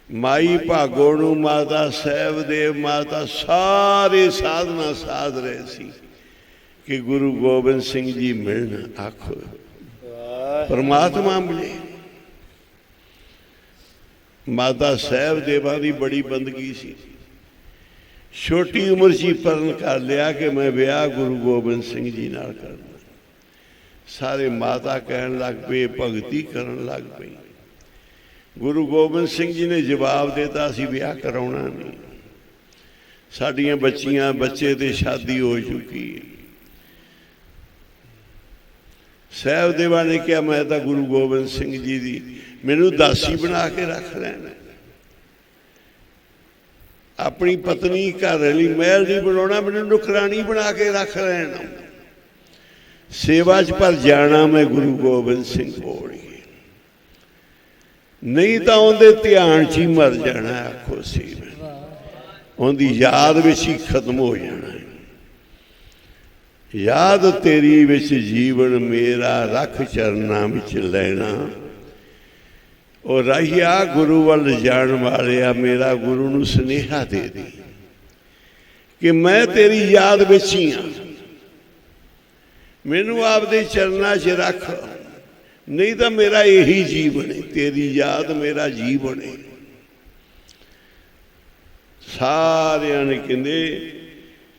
ਮਾਈ ਭਾਗੋ ਨੂੰ ਮਾਤਾ ਸਾਹਿਬ ਦੇਵ ਮਾਤਾ ਸਾਰੇ ਸਾਧਨਾ ਸਾਧ ਰਹੇ ਸੀ ਕਿ ਗੁਰੂ ਗੋਬਿੰਦ ਸਿੰਘ ਜੀ ਮਿਲਣ। ਆਖੋ ਪਰਮਾਤਮਾ ਮਿਲੇ। ਮਾਤਾ ਸਾਹਿਬ ਦੇਵਾਂ ਦੀ ਬੜੀ ਬੰਦਗੀ ਸੀ। ਛੋਟੀ ਉਮਰ 'ਚ ਹੀ ਪਰਨ ਕਰ ਲਿਆ ਕਿ ਮੈਂ ਵਿਆਹ ਗੁਰੂ ਗੋਬਿੰਦ ਸਿੰਘ ਜੀ ਨਾਲ ਕਰਨਾ। ਸਾਰੇ ਮਾਤਾ ਕਹਿਣ ਲੱਗ ਪਏ, ਭਗਤੀ ਕਰਨ ਲੱਗ ਪਈ। ਗੁਰੂ ਗੋਬਿੰਦ ਸਿੰਘ ਜੀ ਨੇ ਜਵਾਬ ਦਿੱਤਾ ਅਸੀਂ ਵਿਆਹ ਕਰਾਉਣਾ ਨਹੀਂ, ਸਾਡੀਆਂ ਬੱਚੀਆਂ ਬੱਚੇ ਤੇ ਸ਼ਾਦੀ ਹੋ ਚੁੱਕੀ ਹੈ। ਸਾਹਿਬਦੇਵਾਂ ਨੇ ਕਿਹਾ ਮੈਂ ਤਾਂ ਗੁਰੂ ਗੋਬਿੰਦ ਸਿੰਘ ਜੀ ਦੀ, ਮੈਨੂੰ ਦਾਸੀ ਬਣਾ ਕੇ ਰੱਖ ਲੈਣਾ। ਆਪਣੀ ਪਤਨੀ ਘਰ ਲਈ ਮਹਿਲ ਨਹੀਂ ਬਣਾਉਣਾ, ਮੈਨੂੰ ਨੁਕਰਾਨੀ ਬਣਾ ਕੇ ਰੱਖ ਲੈਣਾ। ਸੇਵਾ 'ਚ ਪਰ ਜਾਣਾ ਮੈਂ ਗੁਰੂ ਗੋਬਿੰਦ ਸਿੰਘ ਕੋਲ ਹੀ, ਨਹੀਂ ਤਾਂ ਉਹਦੇ ਧਿਆਨ 'ਚ ਹੀ ਮਰ ਜਾਣਾ। ਆਖੋ ਸੀ ਉਹਦੀ ਯਾਦ ਵਿੱਚ ਹੀ ਖਤਮ ਹੋ ਜਾਣਾ। ਯਾਦ ਤੇਰੀ ਵਿੱਚ ਜੀਵਨ ਮੇਰਾ, ਰੱਖ ਚਰਨਾਂ ਵਿੱਚ ਲੈਣਾ। ਉਹ ਰਾਹੀਆ ਗੁਰੂ ਵੱਲ ਜਾਣ ਵਾਲਿਆ, ਮੇਰਾ ਗੁਰੂ ਨੂੰ ਸੁਨੇਹਾ ਦੇ ਦੇ ਕਿ ਮੈਂ ਤੇਰੀ ਯਾਦ ਵਿੱਚ ਹੀ ਹਾਂ, ਮੈਨੂੰ ਆਪਦੇ ਚਰਨਾਂ 'ਚ ਰੱਖ, ਨਹੀਂ ਤਾਂ ਮੇਰਾ ਇਹੀ ਜੀਵਨ ਹੈ, ਤੇਰੀ ਯਾਦ ਮੇਰਾ ਜੀਵਨ ਹੈ। ਸਾਰਿਆਂ ਨੇ ਕਹਿੰਦੇ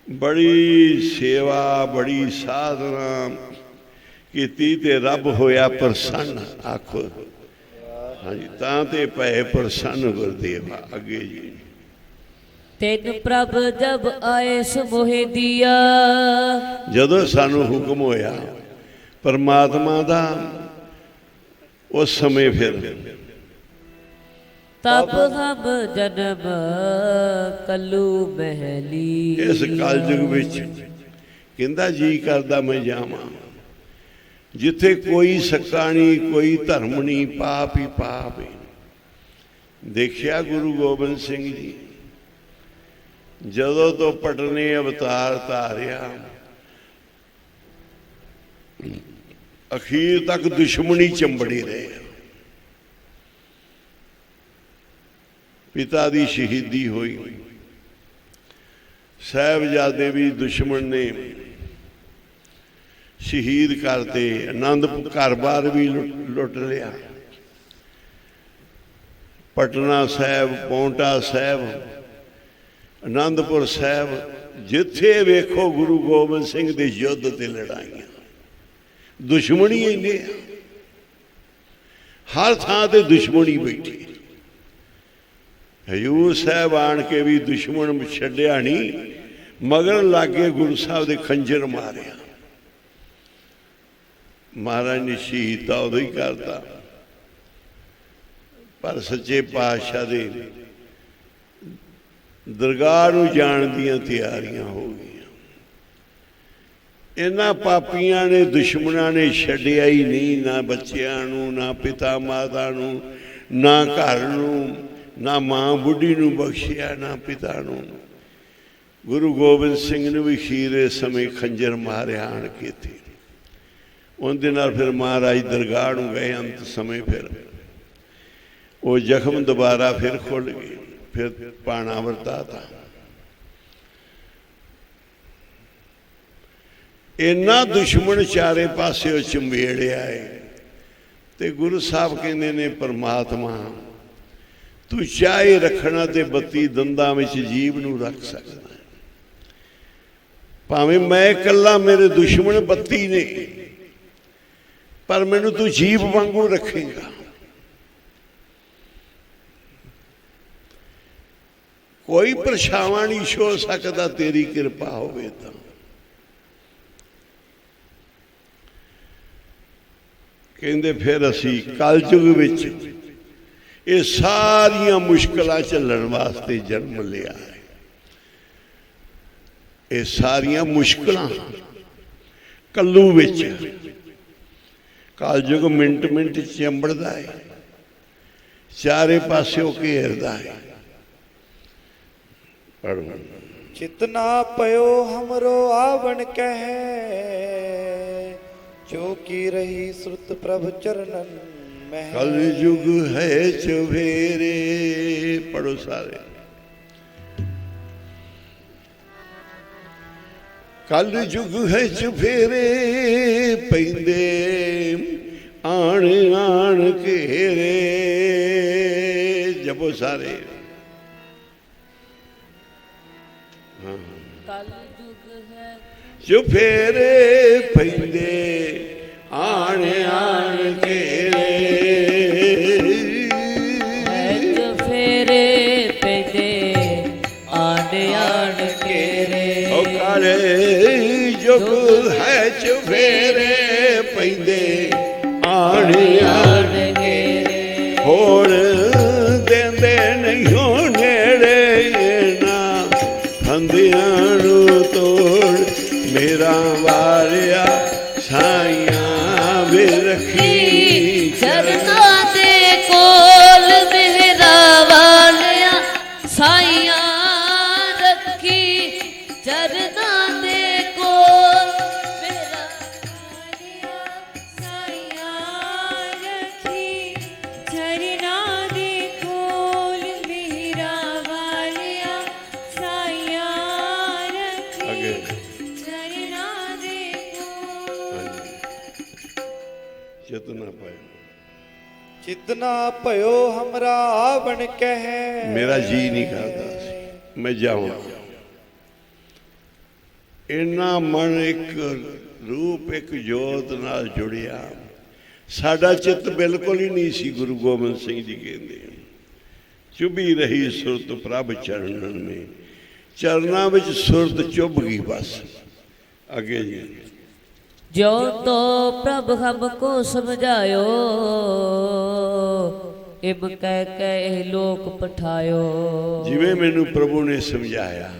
बड़ी सेवा बड़ी साधना कीती ते रब होया प्रसन्न। आखो हाँ जी, तां ते पै प्रसन्न गुरदेवा। अगे जी, तेन प्रभ जब आए समोहे दिया, जदों सानू हुक्म होया परमात्मा दा, उस समय फिर तब हम जन्म कलू महली। इस कलयुग विच कहंदा जी करदा मैं जावां जिथे कोई सक्का नहीं, कोई धर्म नहीं, पाप ही पाप है। देखिया गुरु गोबिंद सिंह जी जदों तो पटने अवतार धारिया, अखीर तक दुश्मनी चंबड़ी रहे। पिता की शहीदी हुई, साहिबजादे भी दुश्मन ने शहीद करते, आनंद घर बार भी लुट लिया। पटना साहब, पौंटा साहब, आनंदपुर साहब, जिथे वेखो गुरु गोबिंद सिंह के युद्ध ते लड़ाइयां, दुश्मनी इन्ने हर थां ते दुश्मनी बैठी। हजूर साहब आन के भी दुश्मन छड्या नहीं, मगर लागे गुरु साहब दे खंजर मारिया। महाराज ने शहीद तो उदों ही करता, पर सच्चे पातशाह दे दरगाह नूं जाण दीयां तैयारियां हो गई। इन्हां पापियां ने, दुश्मनां ने छड्डिया ही नहीं, ना बच्चियां नूं, ना पिता माता नूं, ना घर नूं, ना मां बुढ़ी नूं बख्शिया, ना पिता नूं। गुरु गोबिंद सिंह ने भी खीरे समय खंजर मारिया आण के थे। उनदे नाल फिर महाराज दरगाह नूं गए अंत समय, फिर वो जख्म दोबारा फिर खुल गए, फिर पाना वरताता। इन्ना दुश्मन चारे पासे चंबेड़िया है, ते गुरु साहब कहते ने परमात्मा तू चाहे रखना ते 32 दंदां विच जीव नूं रख सकदा है। भावें मैं कल्ला, मेरे दुश्मन 32 ने, पर मैनू तू जीव वांगू रखेगा। कोई परछावां नहीं छो सकता तेरी कृपा होवे तां। कहंदे फिर असी कलयुग विच ये सारियां मुश्किलां झल्लण वास्ते जन्म लिया है। ये सारियां मुश्किलां कल्लू विच, कलयुग मिंट मिंट चंबड़दा है, चारे पासे घेरदा है। पढ़ो। चितना पयो हमरो आवण कहे, जो की रही श्रुत प्रभ चरणन में। कलयुग है चुफेरे, पढ़ो सारे। कलयुग है चुफेरे पैंदे आण आण घेरे। जबो सारे। हाँ। कलयुग है चुफेरे पैंदे आण आण घेरे। चुफेरे पैंदे आण आण घेरे। ओ काले युग है चुफेरे पैंदे आण आण घेरे। होण देंदे नहीं हो नेड़े ना फंदियां नूं तोड़। मेरा वारिया साइयां वे रखी चरना दे कोल मेरा वालिया साइयां रखी। चरना दे कोल मेरा वालिया साइयां रखी। चरना दे कोल मेरा वालिया साइयां रखी। आगे। चरना दे कोल। चेतना पाए। चितना पयो हमरा आवण कहे। मेरा जी नहीं करता मैं जाऊं। ਇੰਨਾ ਮਨ ਇੱਕ ਰੂਪ ਇੱਕ ਜੋਤ ਨਾਲ ਜੁੜਿਆ। ਸਾਡਾ ਚਿੱਤ ਬਿਲਕੁਲ ਹੀ ਨਹੀਂ ਸੀ। ਗੁਰੂ ਗੋਬਿੰਦ ਸਿੰਘ ਜੀ ਕਹਿੰਦੇ ਚੁਭੀ ਰਹੀ ਸੁਰਤ ਪ੍ਰਭ ਚਰਨਨ ਮੇ, ਚਰਨਾਂ ਵਿੱਚ ਸੁਰਤ ਚੁੱਭ ਗਈ ਬਸ। ਅੱਗੇ ਜੀ ਜੋ ਤੋ ਪ੍ਰਭ ਹਮਕੋ ਸਮਝਾਇਓ, ਇਬ ਕਹਿ ਕਹਿ ਲੋਕ ਪਠਾਇਓ। ਜਿਵੇਂ ਮੈਨੂੰ ਪ੍ਰਭੂ ਨੇ ਸਮਝਾਇਆ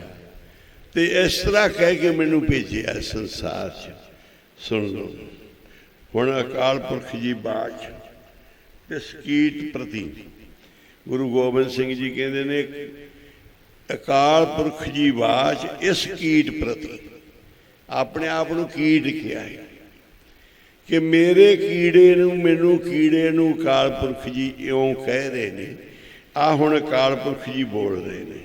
ਤੇ ਇਸ ਤਰ੍ਹਾਂ ਕਹਿ ਕੇ ਮੈਨੂੰ ਭੇਜਿਆ ਸੰਸਾਰ 'ਚ। ਸੁਣ ਲਓ ਹੁਣ ਅਕਾਲ ਪੁਰਖ ਜੀ ਬਾਚ ਤੇ ਸਕੀਟ ਪ੍ਰਤੀ ਗੁਰੂ ਗੋਬਿੰਦ ਸਿੰਘ ਜੀ ਕਹਿੰਦੇ ਨੇ ਅਕਾਲ ਪੁਰਖ ਜੀ ਬਾਚ ਇਸ ਕੀਟ ਪ੍ਰਤੀ, ਆਪਣੇ ਆਪ ਨੂੰ ਕੀਟ ਕਿਹਾ ਹੈ ਕਿ ਮੇਰੇ ਕੀੜੇ ਨੂੰ, ਮੈਨੂੰ ਕੀੜੇ ਨੂੰ ਅਕਾਲ ਪੁਰਖ ਜੀ ਇਉਂ ਕਹਿ ਰਹੇ ਨੇ। ਆ ਹੁਣ ਅਕਾਲ ਪੁਰਖ ਜੀ ਬੋਲ ਰਹੇ ਨੇ।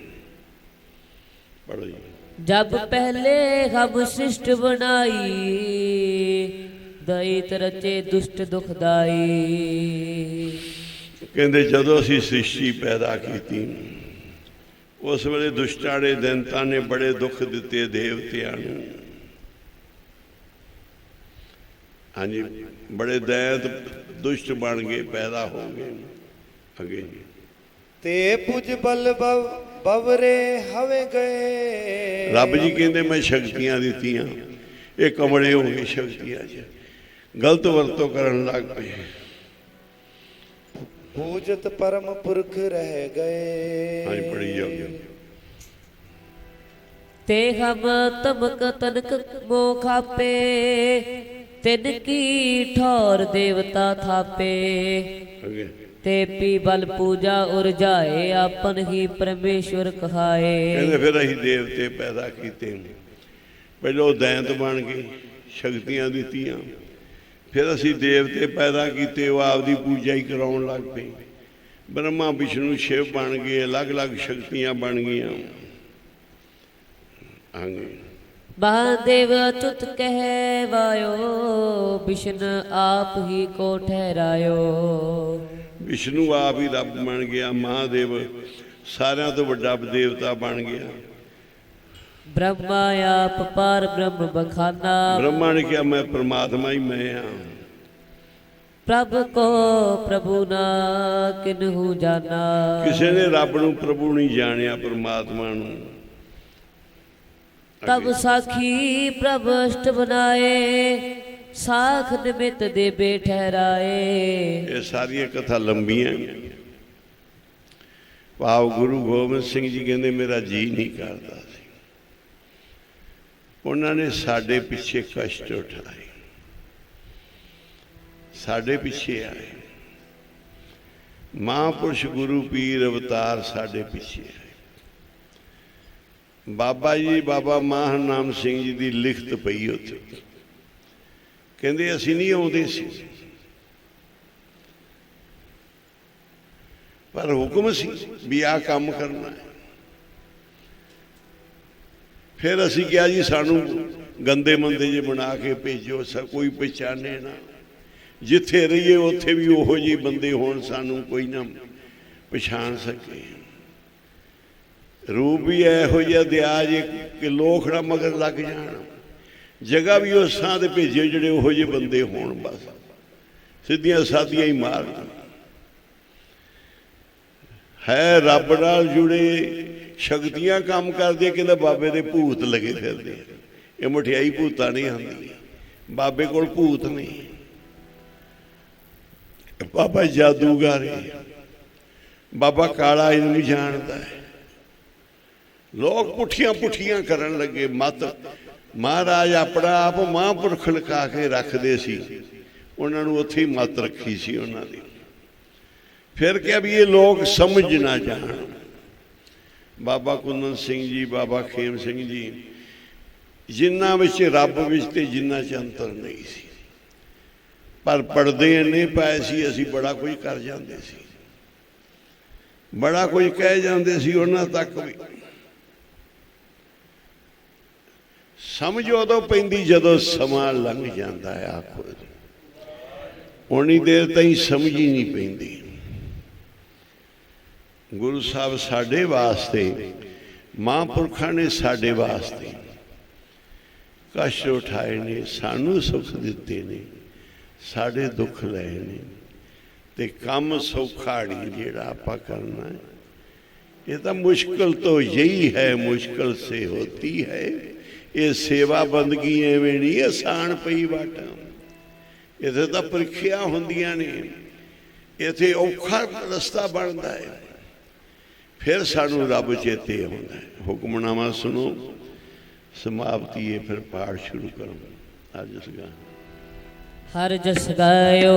ਪੜ੍ਹੋ ਜੀ। जब पहले हम सृष्ट बनाई, ਦਇਤ ਰਚੇ ਦੁਸ਼ਟ ਦੁਖਦਾਈ। ਕਹਿੰਦੇ ਜਦੋਂ ਅਸੀਂ ਸ੍ਰਿਸ਼ਟੀ ਪੈਦਾ ਕੀਤੀ ਉਸ ਵੇਲੇ ਦੁਸ਼ਟਾਂ ਦੇ ਦੈਂਤਾਂ ਨੇ ਬੜੇ ਦੁੱਖ ਦਿੱਤੇ ਦੇਵਤਿਆਂ ਨੂੰ। ਹਾਂਜੀ, ਬੜੇ ਦੈਂਤ ਦੁਸ਼ਟ ਬਣ ਗਏ, ਪੈਦਾ ਹੋ ਗਏ। ਅੱਗੇ ਜੀ ਤੇ ਪੁਜ ਬਲ ਬਵਰੇ ਹਵੇ ਗਏ। ਰੱਬ ਜੀ ਕਹਿੰਦੇ ਮੈਂ ਸ਼ਕਤੀਆਂ ਦਿੱਤੀਆਂ, ਇਹ ਕਮਲੇ ਹੋ ਗਏ ਸ਼ਕਤੀਆਂ 'ਚ, ਗਲਤ ਵਰਤੋਂ ਕਰਨ ਲੱਗ ਪਏ। ਪੂਜਤ ਪਰਮ ਪੁਰਖ ਰਹਿ ਗਏ। ਹਾਂਜੀ ਪੜੀ ਜਾਓ। ਤੇ ਹਮ ਤਮਕ ਤਨਕ ਮੋ ਖਾਪੇ, ਤਿਨ ਕੀ ਠੌਰ ਦੇਵਤਾ ਥਾਪੇ। ਅੱਗੇ ਤੇ ਪੀ ਬਲ ਪੂਜਾ ਉਰਜਾਏ, ਆਪਨ ਹੀ ਪਰਮੇਸ਼ਵਰ ਕਹਾਏ। ਕਹਿੰਦੇ ਫਿਰ ਅਸੀਂ ਦੇਵਤੇ ਪੈਦਾ ਕੀਤੇ, ਪਹਿਲਾਂ ਦੈਂਤ ਬਣ ਗਏ, ਸ਼ਕਤੀਆਂ ਦਿੱਤੀਆਂ, ਫਿਰ ਅਸੀਂ ਦੇਵਤੇ ਪੈਦਾ ਕੀਤੇ, ਉਹ ਆਪਦੀ ਪੂਜਾ ਹੀ ਕਰਾਉਣ ਲੱਗ ਪਏ। ਬ੍ਰਹਮਾ ਵਿਸ਼ਨੂੰ ਸ਼ਿਵ ਬਣ ਗਏ, ਅਲੱਗ-ਅਲੱਗ ਸ਼ਕਤੀਆਂ ਬਣ ਗਈਆਂ। ਹਾਂਜੀ ਮਹਾਦੇਵ ਅਚੁੱਤ ਕਹਿਵਾਇਓ, ਵਿਸ਼ਨ ਆਪ ਹੀ ਕੋ ਠਹਿਰਾਇਓ। ਵਿਸ਼ਨੂੰ ਆਪ ਹੀ ਰੱਬ ਬਣ ਗਿਆ, ਮਹਾਦੇਵ ਸਾਰਿਆਂ ਤੋਂ ਵੱਡਾ ਦੇਵਤਾ ਬਣ ਗਿਆ। ਬ੍ਰਹਮਾ ਆਪ ਪਰ ਬ੍ਰਹਮ ਬਖਾਨਾ, ਬ੍ਰਹਮਾ ਨੇ ਕਿਹਾ ਮੈਂ ਪ੍ਰਮਾਤਮਾ ਹੀ ਮੈਂ ਹਾਂ। ਪ੍ਰਭ ਕੋ ਪ੍ਰਭੂ ਨਾ ਕਿਨਹੂ ਜਾਣਾ। ਕਿਸੇ ਨੇ ਰੱਬ ਨੂੰ ਪ੍ਰਭੂ ਨਹੀਂ ਜਾਣਿਆ, ਪ੍ਰਮਾਤਮਾ ਨੂੰ। ਤਬ ਸਾਖੀ ਪ੍ਰਭ ਅਸ਼ਟ ਬਨਾਏ, ਸਾਖ ਨਿਮਿਤ ਦੇ ਬੇ ਠਹਿਰਾਏ। ਇਹ ਸਾਰੀਆਂ ਕਥਾ ਲੰਬੀਆਂ। ਭਾਵ ਗੁਰੂ ਗੋਬਿੰਦ ਸਿੰਘ ਜੀ ਕਹਿੰਦੇ ਮੇਰਾ ਜੀ ਨਹੀਂ ਕਰਦਾ ਸੀ। ਉਹਨਾਂ ਨੇ ਸਾਡੇ ਪਿੱਛੇ ਕਸ਼ਟ ਉਠਾਏ, ਸਾਡੇ ਪਿੱਛੇ ਆਏ। ਮਹਾਂਪੁਰਸ਼ ਗੁਰੂ ਪੀਰ ਅਵਤਾਰ ਸਾਡੇ ਪਿੱਛੇ ਆਏ। ਬਾਬਾ ਜੀ, ਬਾਬਾ ਮਾਨ ਨਾਮ ਸਿੰਘ ਜੀ ਦੀ ਲਿਖਤ ਪਈ ਉੱਥੇ, ਕਹਿੰਦੇ ਅਸੀਂ ਨਹੀਂ ਆਉਂਦੇ ਸੀ, ਪਰ ਹੁਕਮ ਸੀ ਵੀ ਆਹ ਕੰਮ ਕਰਨਾ ਹੈ। ਫਿਰ ਅਸੀਂ ਕਿਹਾ ਜੀ ਸਾਨੂੰ ਗੰਦੇ ਮੰਦੇ ਜੇ ਬਣਾ ਕੇ ਭੇਜੋ, ਕੋਈ ਪਛਾਣੇ ਨਾ, ਜਿੱਥੇ ਰਹੀਏ ਉੱਥੇ ਵੀ ਉਹੋ ਜਿਹੇ ਬੰਦੇ ਹੋਣ, ਸਾਨੂੰ ਕੋਈ ਨਾ ਪਛਾਣ ਸਕੇ। ਰੂਪ ਵੀ ਇਹੋ ਜਿਹਾ ਦਿਆ ਜੇ ਕਿ ਲੋਕ ਨਾ ਮਗਰ ਲੱਗ ਜਾਣ। ਜਗ੍ਹਾ ਵੀ ਉਸ ਥਾਂ ਤੇ ਭੇਜਿਓ ਜਿਹੜੇ ਉਹੋ ਜਿਹੇ ਬੰਦੇ ਹੋਣ, ਬਸ ਸਿੱਧੀਆਂ ਸਾਦੀਆਂ ਹੀ ਮਾਰਨ। ਹੈ ਰੱਬ ਨਾਲ ਜੁੜੇ, ਸ਼ਕਤੀਆਂ ਕੰਮ ਕਰਦੇ, ਕਹਿੰਦਾ ਬਾਬੇ ਦੇ ਭੂਤ ਲੱਗੇ ਫਿਰਦੇ। ਇਹ ਮਠਿਆਈ ਭੂਤਾਂ ਨਹੀਂ ਆਉਂਦੀ, ਬਾਬੇ ਕੋਲ ਭੂਤ ਨਹੀਂ। ਬਾਬਾ ਜਾਦੂਗਰ ਹੈ, ਬਾਬਾ ਕਾਲਾ ਇਹਨੂੰ ਜਾਣਦਾ ਹੈ। ਲੋਕ ਪੁੱਠੀਆਂ ਪੁੱਠੀਆਂ ਕਰਨ ਲੱਗੇ ਮਤ। ਮਹਾਰਾਜ ਆਪਣਾ ਆਪ ਮਹਾਂਪੁਰਖ ਲਿਖਾ ਕੇ ਰੱਖਦੇ ਸੀ, ਉਹਨਾਂ ਨੂੰ ਉੱਥੇ ਹੀ ਮਤ ਰੱਖੀ ਸੀ ਉਹਨਾਂ ਦੀ। ਫਿਰ ਕਿਹਾ ਵੀ ਇਹ ਲੋਕ ਸਮਝ ਨਾ ਜਾਣ। ਬਾਬਾ ਕੁੰਦਨ ਸਿੰਘ ਜੀ, ਬਾਬਾ ਖੇਮ ਸਿੰਘ ਜੀ, ਜਿਨ੍ਹਾਂ ਵਿੱਚ ਰੱਬ ਵਿੱਚ ਤੇ ਜਿਨ੍ਹਾਂ 'ਚ ਅੰਤਰ ਨਹੀਂ ਸੀ, ਪਰ ਪੜਦੇ ਇੰਨੇ ਪਏ ਸੀ, ਅਸੀਂ ਬੜਾ ਕੁਝ ਕਰ ਜਾਂਦੇ ਸੀ, ਬੜਾ ਕੁਝ ਕਹਿ ਜਾਂਦੇ ਸੀ ਉਹਨਾਂ ਤੱਕ ਵੀ। ਸਮਝ ਉਦੋਂ ਪੈਂਦੀ ਜਦੋਂ ਸਮਾਂ ਲੰਘ ਜਾਂਦਾ ਹੈ। ਆਖੋ ਉਨੀ ਦੇਰ ਤਾਈਂ ਸਮਝ ਹੀ ਨਹੀਂ ਪੈਂਦੀ। ਗੁਰੂ ਸਾਹਿਬ ਸਾਡੇ ਵਾਸਤੇ, ਮਹਾਂਪੁਰਖਾਂ ਨੇ ਸਾਡੇ ਵਾਸਤੇ ਕਸ਼ਟ ਉਠਾਏ ਨੇ, ਸਾਨੂੰ ਸੁੱਖ ਦਿੱਤੇ ਨੇ, ਸਾਡੇ ਦੁੱਖ ਲਏ ਨੇ, ਤੇ ਕੰਮ ਸੌਖਾੜੀ ਜਿਹੜਾ ਆਪਾਂ ਕਰਨਾ ਹੈ ये तो मुश्किल तो यही है, मुश्किल से होती है। ये सेवा बंदगी एवें नहीं आसान पई बाटा, इत्थे तो परीक्षा होंदियां ने, इत्थे औखा रस्ता बनता है, फिर सानू रब चेते आउंदा है। हुक्मनामा सुनो, समाप्ति है, फिर पाठ शुरू करो। आज जस गा हर जस गायो